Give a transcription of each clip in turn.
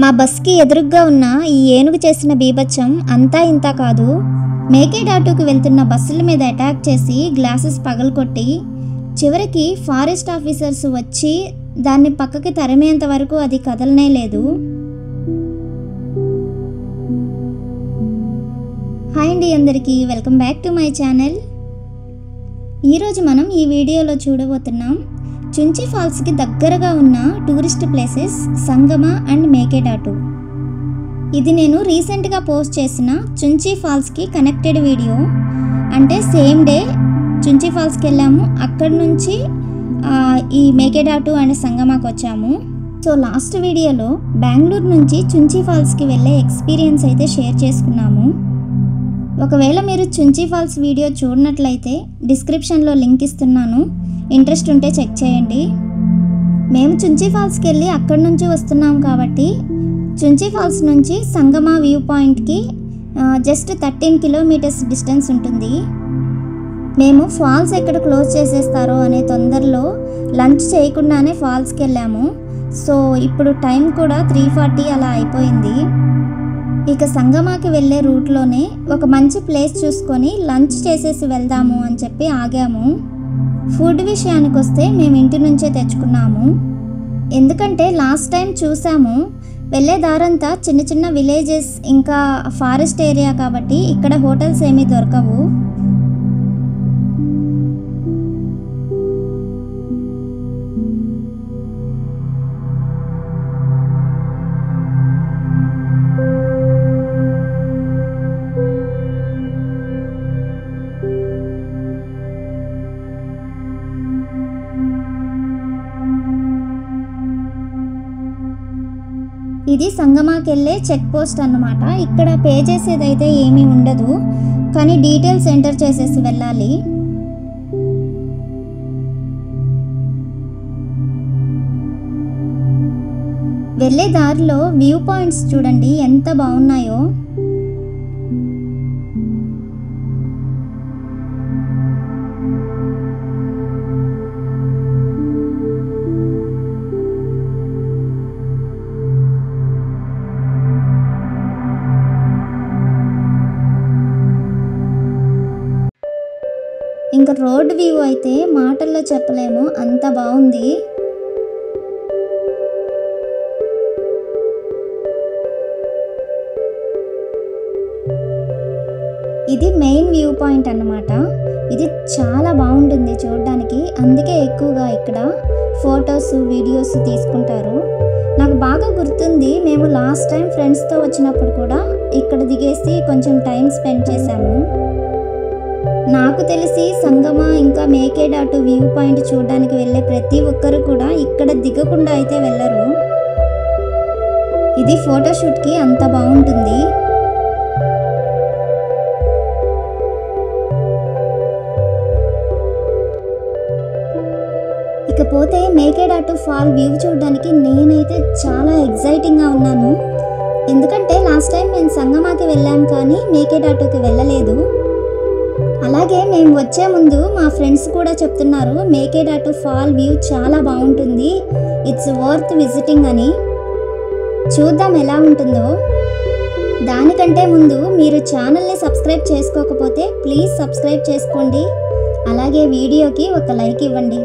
మా బస్కి ఎదురుగ్గా ఉన్న ఈ ఏనుగు చేసిన బీభత్సం అంతా ఇంత కాదు. మేకేడాటుకు వెళ్తున్న బస్సుల మీద అటాక్ చేసి గ్లాసెస్ పగలకొట్టి చివరికి ఫారెస్ట్ ఆఫీసర్స్ వచ్చి దాన్ని పక్కకి తరిమేంత వరకు అది కదలనే లేదు. హాయ్ అండి అందరికీ, welcome back to my channel. ఈరోజు మనం ఈ వీడియోలో చూడబోతున్నాం చుంచి ఫాల్స్కి దగ్గరగా ఉన్న టూరిస్ట్ ప్లేసెస్ సంగమ అండ్ మేకేడాటు. ఇది నేను రీసెంట్గా పోస్ట్ చేసిన చుంచి ఫాల్స్కి కనెక్టెడ్ వీడియో. అంటే సేమ్ డే చుంచి ఫాల్స్కి వెళ్ళాము, అక్కడి నుంచి ఈ మేకేడాటు అండ్ సంగమాకి వచ్చాము. సో లాస్ట్ వీడియోలో బెంగళూరు నుంచి చుంచి ఫాల్స్కి వెళ్ళే ఎక్స్పీరియన్స్ అయితే షేర్ చేసుకున్నాము. ఒకవేళ మీరు చుంచి ఫాల్స్ వీడియో చూడనట్లయితే డిస్క్రిప్షన్లో లింక్ ఇస్తున్నాను, ఇంట్రెస్ట్ ఉంటే చెక్ చేయండి. మేము చుంచి ఫాల్స్కి వెళ్ళి అక్కడి నుంచి వస్తున్నాం కాబట్టి చుంచి ఫాల్స్ నుంచి సంగమ వ్యూ పాయింట్కి జస్ట్ 13 కిలోమీటర్స్ డిస్టెన్స్ ఉంటుంది. మేము ఫాల్స్ ఎక్కడ క్లోజ్ చేసేస్తారో అనే తొందరలో లంచ్ చేయకుండానే ఫాల్స్కి వెళ్ళాము. సో ఇప్పుడు టైం కూడా 3:40 అలా అయిపోయింది. ఇక సంగమాకి వెళ్ళే రూట్లోనే ఒక మంచి ప్లేస్ చూసుకొని లంచ్ చేసేసి వెళ్దాము అని చెప్పి ఆగాము. ఫుడ్ విషయానికి వస్తే మేము ఇంటి నుంచే తెచ్చుకున్నాము. ఎందుకంటే లాస్ట్ టైం చూసాము, వెళ్ళే దారంతా చిన్న చిన్న విలేజెస్ ఇంకా ఫారెస్ట్ ఏరియా కాబట్టి ఇక్కడ హోటల్స్ ఏమీ దొరకవు. ఇది సంగమాకి వెళ్ళే చెక్ పోస్ట్ అన్నమాట. ఇక్కడ పే చేసేదైతే ఏమీ ఉండదు, కానీ డీటెయిల్స్ ఎంటర్ చేసేసి వెళ్ళాలి. వెళ్ళే దారిలో వ్యూ పాయింట్స్ చూడండి ఎంత బాగున్నాయో. ఇంకా రోడ్ వ్యూ అయితే మాటల్లో చెప్పలేము, అంత బాగుంది. ఇది మెయిన్ వ్యూ పాయింట్ అన్నమాట. ఇది చాలా బాగుంటుంది చూడడానికి, అందుకే ఎక్కువగా ఇక్కడ ఫొటోస్ వీడియోస్ తీసుకుంటారు. నాకు బాగా గుర్తుంది, మేము లాస్ట్ టైం ఫ్రెండ్స్తో వచ్చినప్పుడు కూడా ఇక్కడ దిగేసి కొంచెం టైం స్పెండ్ చేశాము. నాకు తెలిసి సంగమ ఇంకా మేకేడాటు వ్యూ పాయింట్ చూడడానికి వెళ్ళే ప్రతి ఒక్కరు కూడా ఇక్కడ దిగకుండా అయితే వెళ్ళరు. ఇది ఫోటోషూట్కి అంత బాగుంటుంది. ఇకపోతే మేకేడాటు ఫాల్ వ్యూ చూడడానికి నేనైతే చాలా ఎగ్జైటింగ్గా ఉన్నాను. ఎందుకంటే లాస్ట్ టైం నేను సంగమాకి వెళ్ళాను కానీ మేకేడాటుకి వెళ్ళలేదు. అలాగే మేము వచ్చే ముందు మా ఫ్రెండ్స్ కూడా చెప్తున్నారు మేకేడాటు ఫాల్ వ్యూ చాలా బాగుంటుంది, ఇట్స్ వర్త్ విజిటింగ్ అని. చూద్దాం ఎలా ఉంటుందో. దానికంటే ముందు మీరు ఛానల్ని సబ్స్క్రైబ్ చేసుకోకపోతే ప్లీజ్ సబ్స్క్రైబ్ చేసుకోండి, అలాగే వీడియోకి ఒక లైక్ ఇవ్వండి.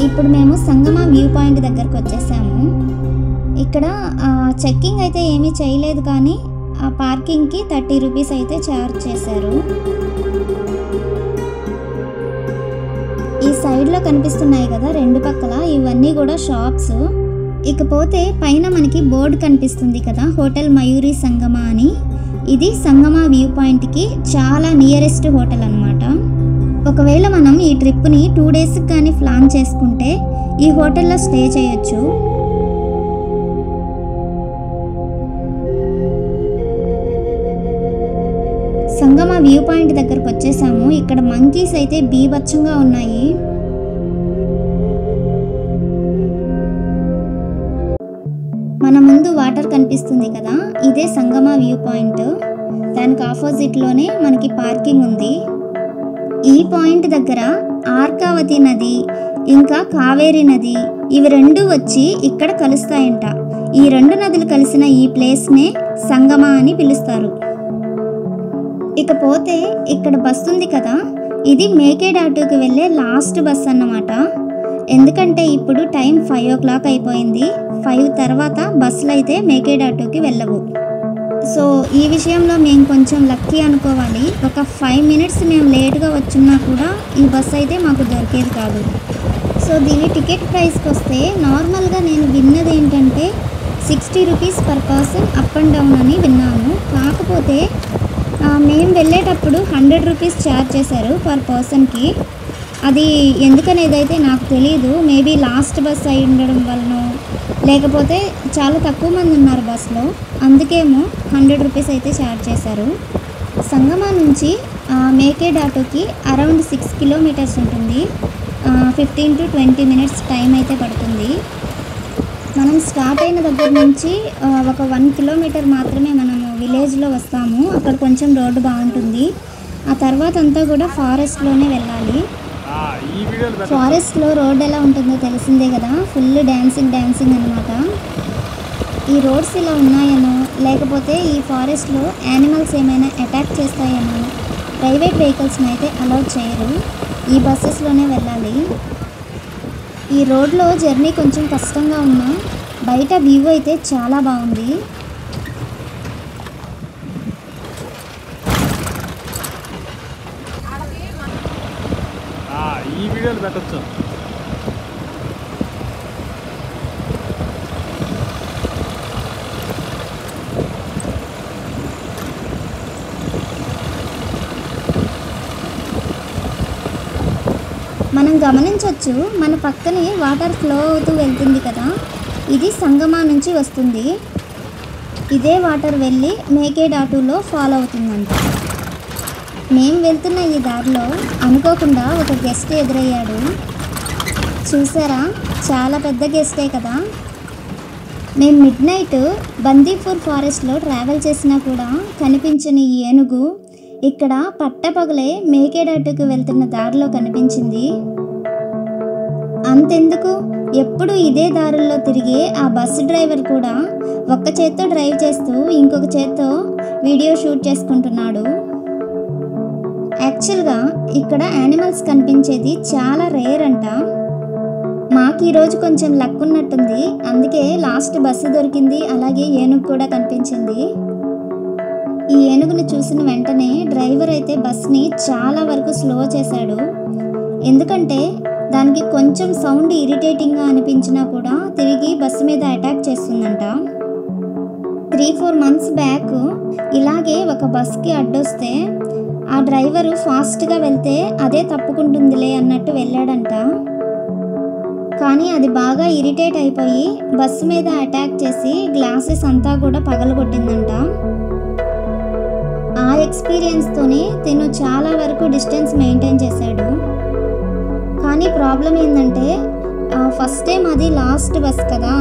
ఇప్పుడు మేము సంగమ వ్యూ పాయింట్ దగ్గరకు వచ్చేసాము. ఇక్కడ చెక్కింగ్ అయితే ఏమీ చేయలేదు, కానీ ఆ పార్కింగ్కి 30 రూపీస్ అయితే ఛార్జ్ చేశారు. ఈ సైడ్లో కనిపిస్తున్నాయి కదా రెండు పక్కల, ఇవన్నీ కూడా షాప్స్. ఇకపోతే పైన మనకి బోర్డు కనిపిస్తుంది కదా, హోటల్ మయూరి సంగమ అని. ఇది సంగమ వ్యూ పాయింట్కి చాలా నియరెస్ట్ హోటల్ అన్నమాట. ఒకవేళ మనం ఈ ట్రిప్ని 2 డేస్కి కానీ ప్లాన్ చేసుకుంటే ఈ హోటల్లో స్టే చేయొచ్చు. సంగమ వ్యూ పాయింట్ దగ్గరకు వచ్చేసాము. ఇక్కడ మంకీస్ అయితే బీభత్సంగా ఉన్నాయి. మన ముందు వాటర్ కనిపిస్తుంది కదా, ఇదే సంగమ వ్యూ పాయింట్. దానికి ఆపోజిట్లోనే మనకి పార్కింగ్ ఉంది. ఈ పాయింట్ దగ్గర ఆర్కావతి నది ఇంకా కావేరి నది ఇవి రెండు వచ్చి ఇక్కడ కలుస్తాయంట. ఈ రెండు నదులు కలిసిన ఈ ప్లేస్నే సంగమ అని పిలుస్తారు. ఇకపోతే ఇక్కడ బస్సు ఉంది కదా, ఇది మేకేడాటుకి వెళ్ళే లాస్ట్ బస్ అన్నమాట. ఎందుకంటే ఇప్పుడు టైం 5 o'clock అయిపోయింది. 5 తర్వాత బస్సులు అయితే మేకేడాటుకి వెళ్ళవు. సో ఈ విషయంలో మేము కొంచెం లక్కీ అనుకోవాలి. ఒక 5 minutes మేము లేట్గా వచ్చున్నా కూడా ఈ బస్సు అయితే మాకు దొరికేది కాదు. సో దీని టికెట్ ప్రైస్కి వస్తే నార్మల్గా నేను విన్నది ఏంటంటే 60 rupees per person up and down అని విన్నాను. కాకపోతే మేము వెళ్ళేటప్పుడు 100 rupees ఛార్జ్ చేశారు పర్ పర్సన్కి. అది ఎందుకనేది అయితే నాకు తెలియదు. మేబీ లాస్ట్ బస్ అయి ఉండడం వలన, లేకపోతే చాలా తక్కువ మంది ఉన్నారు బస్సులో, అందుకేమో 100 rupees అయితే ఛార్జ్ చేశారు. సంగమ నుంచి మేకేడాటుకి అరౌండ్ 6 kilometers ఉంటుంది. 15 to 20 minutes టైం అయితే పడుతుంది. మనం స్టార్ట్ అయిన దగ్గర నుంచి ఒక 1 kilometer మాత్రమే మనము విలేజ్లో వస్తాము. అక్కడ కొంచెం రోడ్డు బాగుంటుంది. ఆ తర్వాత అంతా కూడా ఫారెస్ట్లోనే వెళ్ళాలి. ఫారెస్ట్లో రోడ్ ఎలా ఉంటుందో తెలిసిందే కదా, ఫుల్ డ్యాన్సింగ్ అనమాట. ఈ రోడ్స్ ఇలా ఉన్నాయనో, లేకపోతే ఈ ఫారెస్ట్లో యానిమల్స్ ఏమైనా అటాక్ చేస్తాయేమో ప్రైవేట్ వెహికల్స్ని అయితే అలౌ చేయరు. ఈ బస్సెస్లోనే వెళ్ళాలి. ఈ రోడ్లో జర్నీ కొంచెం కష్టంగా ఉన్నా బయట వ్యూ అయితే చాలా బాగుంది. ఈ వీడియోలు పెట్టచ్చు. మనం గమనించవచ్చు, మన పక్కనే వాటర్ ఫ్లో అవుతూ వెళ్తుంది కదా, ఇది సంగమ నుంచి వస్తుంది. ఇదే వాటర్ వెళ్ళి మేకేడాటులో ఫాలో అవుతుందంట. మేము వెళ్తున్న ఈ దారిలో అనుకోకుండా ఒక గెస్ట్ ఎదురయ్యాడు. చూసారా, చాలా పెద్ద గెస్టే కదా. మేము మిడ్నైట్ బందీపూర్ ఫారెస్ట్లో ట్రావెల్ చేసినా కూడా కనిపించని ఈ ఏనుగు ఇక్కడ పట్టపగలే మేకేడాటుకు వెళ్తున్న దారిలో కనిపించింది. అంతెందుకు, ఎప్పుడు ఇదే దారుల్లో తిరిగే ఆ బస్సు డ్రైవర్ కూడా ఒక్క చేత్తో డ్రైవ్ చేస్తూ ఇంకొక చేత్తో వీడియో షూట్ చేసుకుంటున్నాడు. యాక్చువల్గా ఇక్కడ యానిమల్స్ కనిపించేది చాలా రేర్ అంట. మాకు ఈరోజు కొంచెం లక్ ఉన్నట్టుంది, అందుకే లాస్ట్ బస్సు దొరికింది. అలాగే ఏనుగు కూడా కనిపించింది. ఈ ఏనుగును చూసిన వెంటనే డ్రైవర్ అయితే బస్ని చాలా వరకు స్లో చేశాడు. ఎందుకంటే దానికి కొంచెం సౌండ్ ఇరిటేటింగ్గా అనిపించినా కూడా తిరిగి బస్సు మీద అటాక్ చేస్తుందంట. 3-4 months బ్యాక్ ఇలాగే ఒక బస్కి అడ్డొస్తే ఆ డ్రైవరు ఫాస్ట్గా వెళ్తే అదే తప్పుకుంటుందిలే అన్నట్టు వెళ్ళాడంట. కానీ అది బాగా ఇరిటేట్ అయిపోయి బస్సు మీద అటాక్ చేసి గ్లాసెస్ అంతా కూడా పగలగొట్టిందంట. ఆ ఎక్స్పీరియన్స్తోనే తిను చాలా వరకు డిస్టెన్స్ మెయింటైన్ చేశాడు. కానీ ప్రాబ్లం ఏంటంటే ఫస్ట్ టైం అది లాస్ట్ బస్ కదా,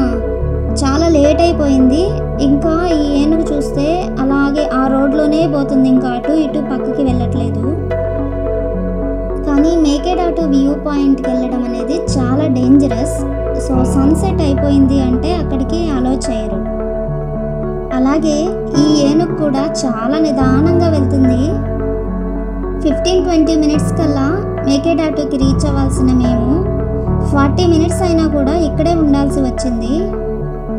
చాలా లేట్ అయిపోయింది. ఇంకా ఈ ఏనుగు చూస్తే అలాగే ఆ రోడ్లోనే పోతుంది, ఇంకా అటు ఇటు పక్కకి వెళ్ళట్లేదు. కానీ మేకేడాటు వ్యూ పాయింట్కి వెళ్ళడం అనేది చాలా డేంజరస్. సో సన్సెట్ అయిపోయింది అంటే అక్కడికి అలౌ చేయరు. అలాగే ఈ ఏనుగు కూడా చాలా నిదానంగా వెళ్తుంది. 15-20 minutes కల్లా మేకేడాటుకి రీచ్ అవ్వాల్సిన మేము 40 minutes అయినా కూడా ఇక్కడే ఉండాల్సి వచ్చింది.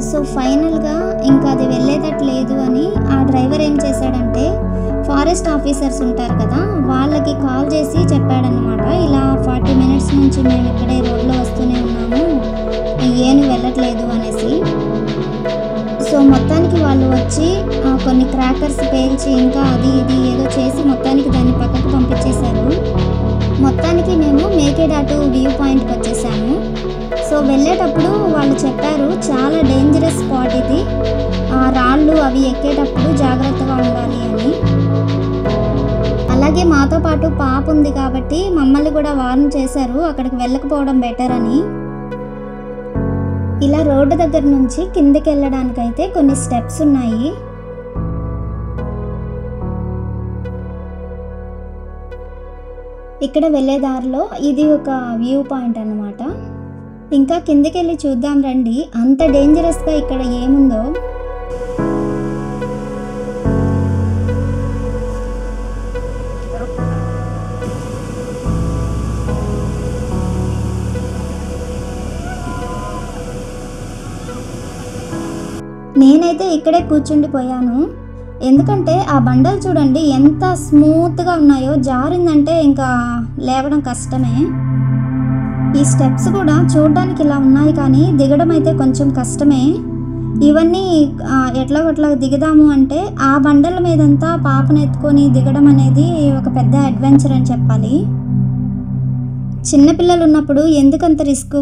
సో ఫైనల్గా ఇంకా అది వెళ్ళేటట్లేదు అని ఆ డ్రైవర్ ఏం చేశాడంటే ఫారెస్ట్ ఆఫీసర్స్ ఉంటారు కదా, వాళ్ళకి కాల్ చేసి చెప్పాడనమాట, ఇలా 40 minutes నుంచి మేము ఇక్కడే రోడ్లో వస్తూనే ఉన్నాము, ఏనుగు వెళ్ళట్లేదు అనేసి. సో మొత్తానికి వాళ్ళు వచ్చి కొన్ని క్రాకర్స్ పేల్చి ఇంకా అది ఇది ఏదో చేసి మొత్తానికి దాన్ని పక్కకు పంపించేశారు. మొత్తానికి మేము మేకేడాటు వ్యూ పాయింట్కి వచ్చేసాము. సో వెళ్ళేటప్పుడు వాళ్ళు చెప్పారు చాలా డేంజరస్ స్పాట్ ఇది, రాళ్ళు అవి ఎక్కేటప్పుడు జాగ్రత్తగా ఉండాలి అని. అలాగే మాతో పాటు పాప ఉంది కాబట్టి మమ్మల్ని కూడా వార్న్ చేశారు అక్కడికి వెళ్ళకపోవడం బెటర్ అని. ఇలా రోడ్డు దగ్గర నుంచి కిందకి వెళ్ళడానికైతే కొన్ని స్టెప్స్ ఉన్నాయి. ఇక్కడ వెళ్ళే దారిలో ఇది ఒక వ్యూ పాయింట్ అన్నమాట. ఇంకా కిందకి వెళ్ళి చూద్దాం రండి, అంత డేంజరస్గా ఇక్కడ ఏముందో. నేనైతే ఇక్కడే కూర్చుండిపోయాను, ఎందుకంటే ఆ బండలు చూడండి ఎంత స్మూత్గా ఉన్నాయో, జారిందంటే ఇంకా లేవడం కష్టమే. ఈ స్టెప్స్ కూడా చూడడానికి ఇలా ఉన్నాయి కానీ దిగడం అయితే కొంచెం కష్టమే. ఇవన్నీ ఎట్లాగట్లా దిగుదాము అంటే ఆ బండల మీదంతా పాపను ఎత్తుకొని దిగడం అనేది ఒక పెద్ద అడ్వెంచర్ అని చెప్పాలి. చిన్నపిల్లలు ఉన్నప్పుడు ఎందుకంత రిస్క్,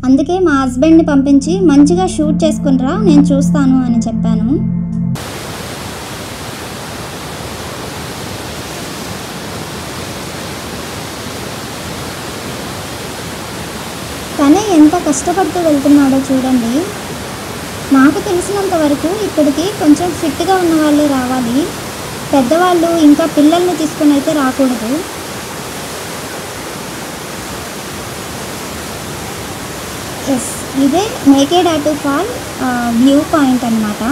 అందుకే మా హస్బెండ్ని పంపించి మంచిగా షూట్ చేసుకునిరా నేను చూస్తాను అని చెప్పాను. తనే ఎంత కష్టపడుతూ వెళ్తున్నాడో చూడండి. నాకు తెలిసినంత వరకు ఇక్కడికి కొంచెం ఫిట్గా ఉన్న వాళ్ళే రావాలి, పెద్దవాళ్ళు ఇంకా పిల్లల్ని తీసుకుని అయితే రాకూడదు. ఎస్, ఇదే మేకేడాటు ఫాల్ వ్యూ పాయింట్ అన్నమాట.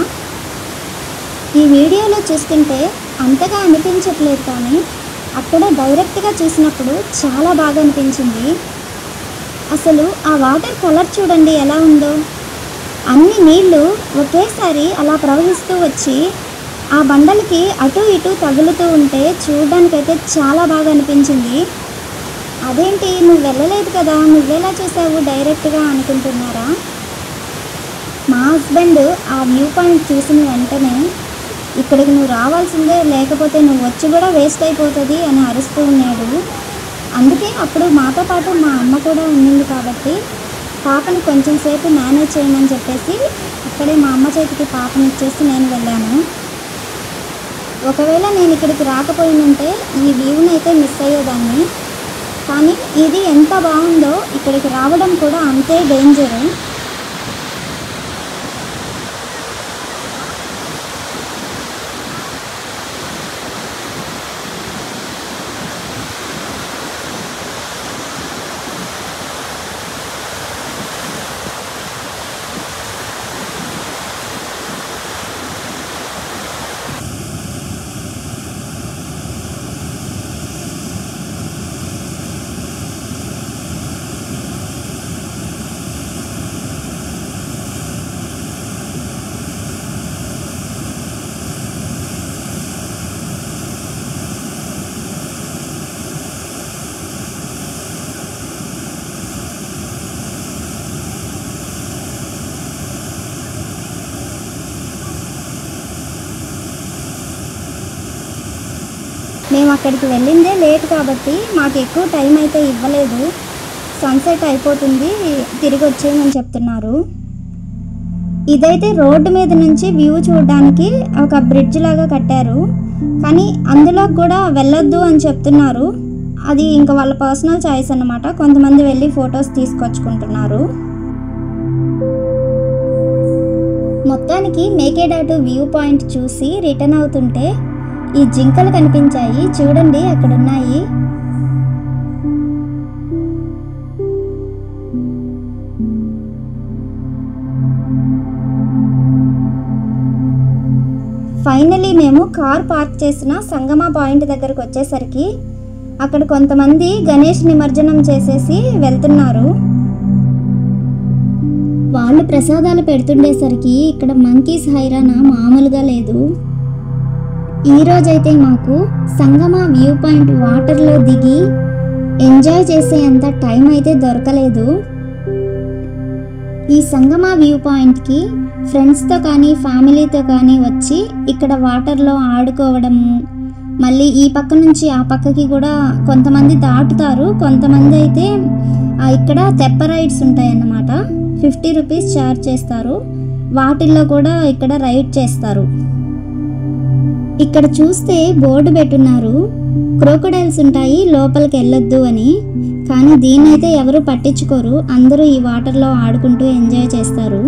ఈ వీడియోలో చూస్తుంటే అంతగా అనిపించట్లేదు కానీ అక్కడ డైరెక్ట్గా చూసినప్పుడు చాలా బాగా అనిపించింది. అసలు ఆ వాటర్ కలర్ చూడండి ఎలా ఉందో, అన్ని నీళ్ళు ఒకేసారి అలా ప్రవహిస్తూ వచ్చి ఆ బండలకి అటు ఇటు తగులుతూ ఉంటే చూడడానికైతే చాలా బాగా అనిపించింది. అదేంటి నువ్వు వెళ్ళలేదు కదా, నువ్వెలా చూసావు డైరెక్ట్గా అనుకుంటున్నారా? మా హస్బెండ్ ఆ వ్యూ పాయింట్ చూసిన వెంటనే ఇక్కడికి నువ్వు రావాల్సిందే, లేకపోతే నువ్వు వచ్చి కూడా వేస్ట్ అయిపోతుంది అని అరుస్తూ ఉన్నాడు. అందుకే అప్పుడు మాతో పాటు మా అమ్మ కూడా ఉండింది కాబట్టి పాపని కొంచెం సేపు మేనేజ్ చేయమని చెప్పేసి అక్కడే మా అమ్మ చేతికి పాపని ఇచ్చేసి నేను వెళ్ళాను. ఒకవేళ నేను ఇక్కడికి రాకపోయినంటే ఈ వ్యూని అయితే మిస్ అయ్యేదాన్ని. కానీ ఇది ఎంత బాగుందో, ఇక్కడికి రావడం కూడా అంతే డేంజరు. మేము అక్కడికి వెళ్ళిందే లేట్ కాబట్టి మాకు ఎక్కువ టైం అయితే ఇవ్వలేదు. సన్సెట్ అయిపోతుంది, తిరిగి వచ్చేయమని చెప్తున్నారు. ఇదైతే రోడ్డు మీద నుంచి వ్యూ చూడడానికి ఒక బ్రిడ్జ్ లాగా కట్టారు, కానీ అందులో కూడా వెళ్ళొద్దు అని చెప్తున్నారు. అది ఇంకా వాళ్ళ పర్సనల్ చాయిస్ అన్నమాట. కొంతమంది వెళ్ళి ఫొటోస్ తీసుకొచ్చుకుంటున్నారు. మొత్తానికి మేకేడాటు వ్యూ పాయింట్ చూసి రిటర్న్ అవుతుంటే ఈ జింకలు కనిపించాయి చూడండి, అక్కడ ఉన్నాయి. ఫైనలీ మేము కార్ పార్క్ చేసిన సంగమ పాయింట్ దగ్గరకు వచ్చేసరికి అక్కడ కొంతమంది గణేష్ నిమజ్జనం చేసేసి వెళ్తున్నారు. వాళ్ళు ప్రసాదాలు పెడుతుండేసరికి ఇక్కడ మంకీస్ హైరానా మామూలుగా లేదు. ఈరోజైతే మాకు సంగమ వ్యూ పాయింట్ వాటర్లో దిగి ఎంజాయ్ చేసే అంత టైం అయితే దొరకలేదు. ఈ సంగమ వ్యూ పాయింట్కి ఫ్రెండ్స్తో కానీ ఫ్యామిలీతో కానీ వచ్చి ఇక్కడ వాటర్లో ఆడుకోవడము, మళ్ళీ ఈ పక్క నుంచి ఆ పక్కకి కూడా కొంతమంది దాటుతారు, కొంతమంది అయితే ఇక్కడ తెప్ప రైడ్స్ ఉంటాయన్నమాట. 50 రూపీస్ ఛార్జ్ చేస్తారు, వాటిల్లో కూడా ఇక్కడ రైడ్ చేస్తారు. ఇక్కడ చూస్తే బోర్డు పెట్టున్నారు, క్రోకోడైల్స్ ఉంటాయి లోపలికి వెళ్ళొద్దు అని. కానీ దీన్నైతే ఎవరు పట్టించుకోరు, అందరూ ఈ వాటర్లో ఆడుకుంటూ ఎంజాయ్ చేస్తారు.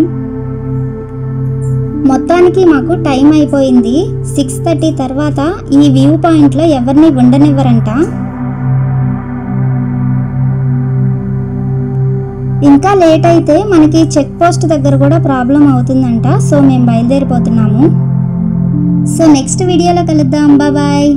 మొత్తానికి మాకు టైం అయిపోయింది. 6:30 తర్వాత ఈ వ్యూ పాయింట్లో ఎవరిని ఉండనివ్వరంట. ఇంకా లేట్ అయితే మనకి చెక్ పోస్ట్ దగ్గర కూడా ప్రాబ్లం అవుతుందంట. సో మేము బయలుదేరిపోతున్నాము. సో నెక్స్ట్ వీడియోలో కలుద్దాం. బాయ్.